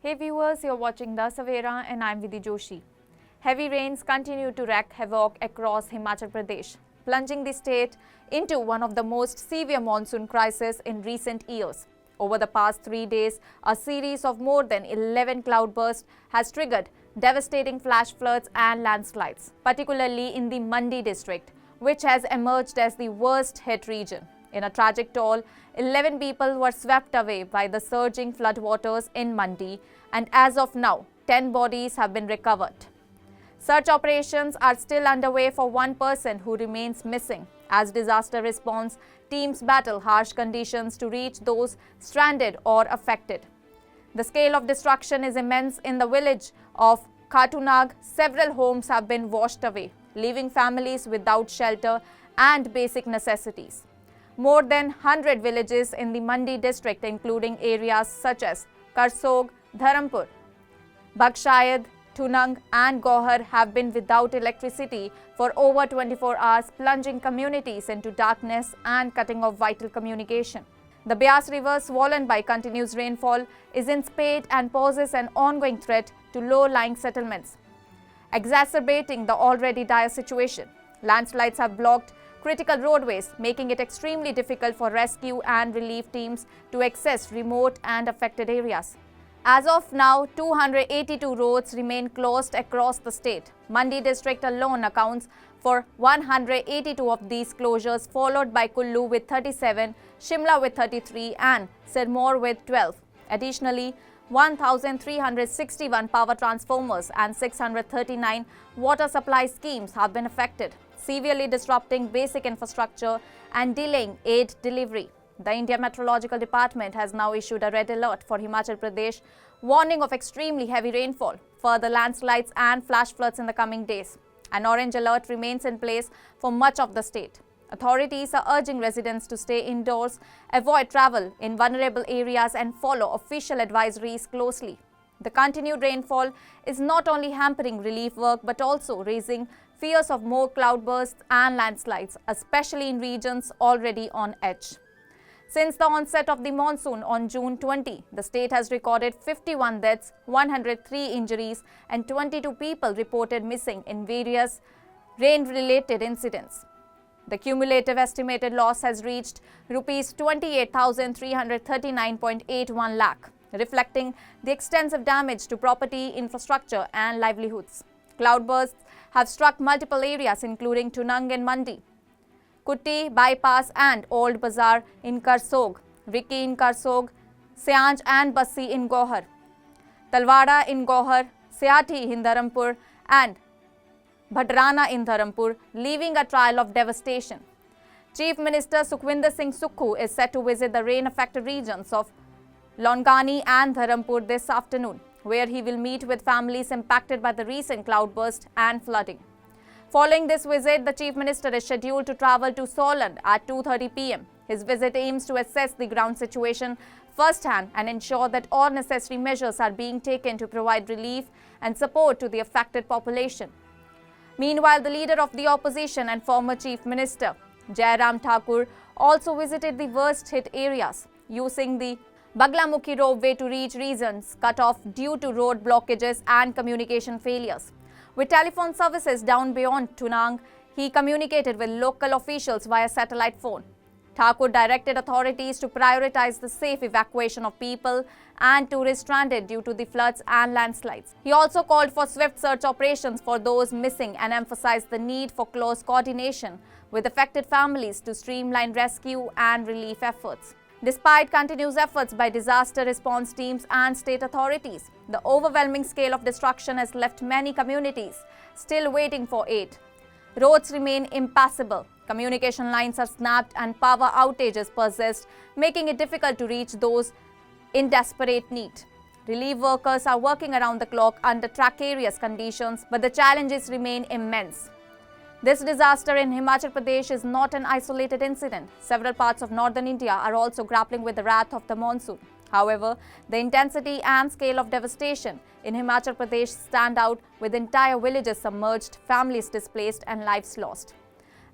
Hey viewers, you're watching the Savera and I'm Vidhi Joshi. Heavy rains continue to wreak havoc across Himachal Pradesh, plunging the state into one of the most severe monsoon crises in recent years. Over the past 3 days, a series of more than 11 cloudbursts has triggered devastating flash floods and landslides, particularly in the Mandi district, which has emerged as the worst hit region. In a tragic toll, 11 people were swept away by the surging floodwaters in Mandi, and as of now, 10 bodies have been recovered. Search operations are still underway for one person who remains missing, as disaster response teams battle harsh conditions to reach those stranded or affected. The scale of destruction is immense. In the village of Khatunag, several homes have been washed away, leaving families without shelter and basic necessities. More than 100 villages in the Mandi district, including areas such as Karsog, Dharampur, Bakshayad, Tunang and Gohar, have been without electricity for over 24 hours, plunging communities into darkness and cutting off vital communication. The Beas River, swollen by continuous rainfall, is in spate and poses an ongoing threat to low-lying settlements, exacerbating the already dire situation. Landslides have blocked critical roadways, making it extremely difficult for rescue and relief teams to access remote and affected areas. As of now, 282 roads remain closed across the state. Mandi district alone accounts for 182 of these closures, followed by Kullu with 37, Shimla with 33 and Sirmaur with 12. Additionally, 1,361 power transformers and 639 water supply schemes have been affected, severely disrupting basic infrastructure and delaying aid delivery. The India Meteorological Department has now issued a red alert for Himachal Pradesh, warning of extremely heavy rainfall, further landslides and flash floods in the coming days. An orange alert remains in place for much of the state. Authorities are urging residents to stay indoors, avoid travel in vulnerable areas and follow official advisories closely. The continued rainfall is not only hampering relief work but also raising fears of more cloudbursts and landslides, especially in regions already on edge. Since the onset of the monsoon on June 20, the state has recorded 51 deaths, 103 injuries and 22 people reported missing in various rain-related incidents. The cumulative estimated loss has reached Rs 28,339.81 lakh, reflecting the extensive damage to property, infrastructure and livelihoods. Cloudbursts have struck multiple areas including Tunang in Mandi, Kutti, Bypass and Old Bazaar in Karsog, Riki in Karsog, Seanj and Bassi in Gohar, Talwada in Gohar, Seathi in Dharampur and Bhadrana in Dharampur, leaving a trail of devastation. Chief Minister Sukhwinder Singh Sukhu is set to visit the rain-affected regions of Longani and Dharampur this afternoon, where he will meet with families impacted by the recent cloudburst and flooding. Following this visit, the Chief Minister is scheduled to travel to Soland at 2:30 p.m. His visit aims to assess the ground situation firsthand and ensure that all necessary measures are being taken to provide relief and support to the affected population. Meanwhile, the leader of the opposition and former Chief Minister, Jairam Thakur, also visited the worst-hit areas, using the Baglamukhi roadway to reach regions cut off due to road blockages and communication failures. With telephone services down beyond Tunang, he communicated with local officials via satellite phone. Thakur directed authorities to prioritize the safe evacuation of people and tourists stranded due to the floods and landslides. He also called for swift search operations for those missing and emphasized the need for close coordination with affected families to streamline rescue and relief efforts. Despite continuous efforts by disaster response teams and state authorities, the overwhelming scale of destruction has left many communities still waiting for aid. Roads remain impassable, communication lines are snapped and power outages persist, making it difficult to reach those in desperate need. Relief workers are working around the clock under precarious conditions, but the challenges remain immense. This disaster in Himachal Pradesh is not an isolated incident. Several parts of northern India are also grappling with the wrath of the monsoon. However, the intensity and scale of devastation in Himachal Pradesh stand out, with entire villages submerged, families displaced and lives lost.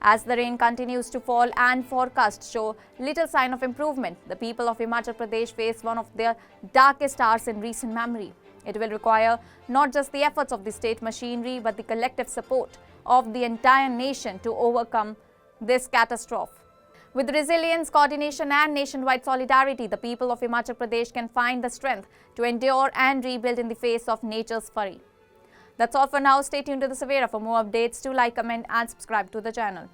As the rain continues to fall and forecasts show little sign of improvement, the people of Himachal Pradesh face one of their darkest hours in recent memory. It will require not just the efforts of the state machinery but the collective support of the entire nation to overcome this catastrophe. With resilience, coordination and nationwide solidarity, the people of Himachal Pradesh can find the strength to endure and rebuild in the face of nature's fury. That's all for now. Stay tuned to the Savera for more updates. Do like, comment and subscribe to the channel.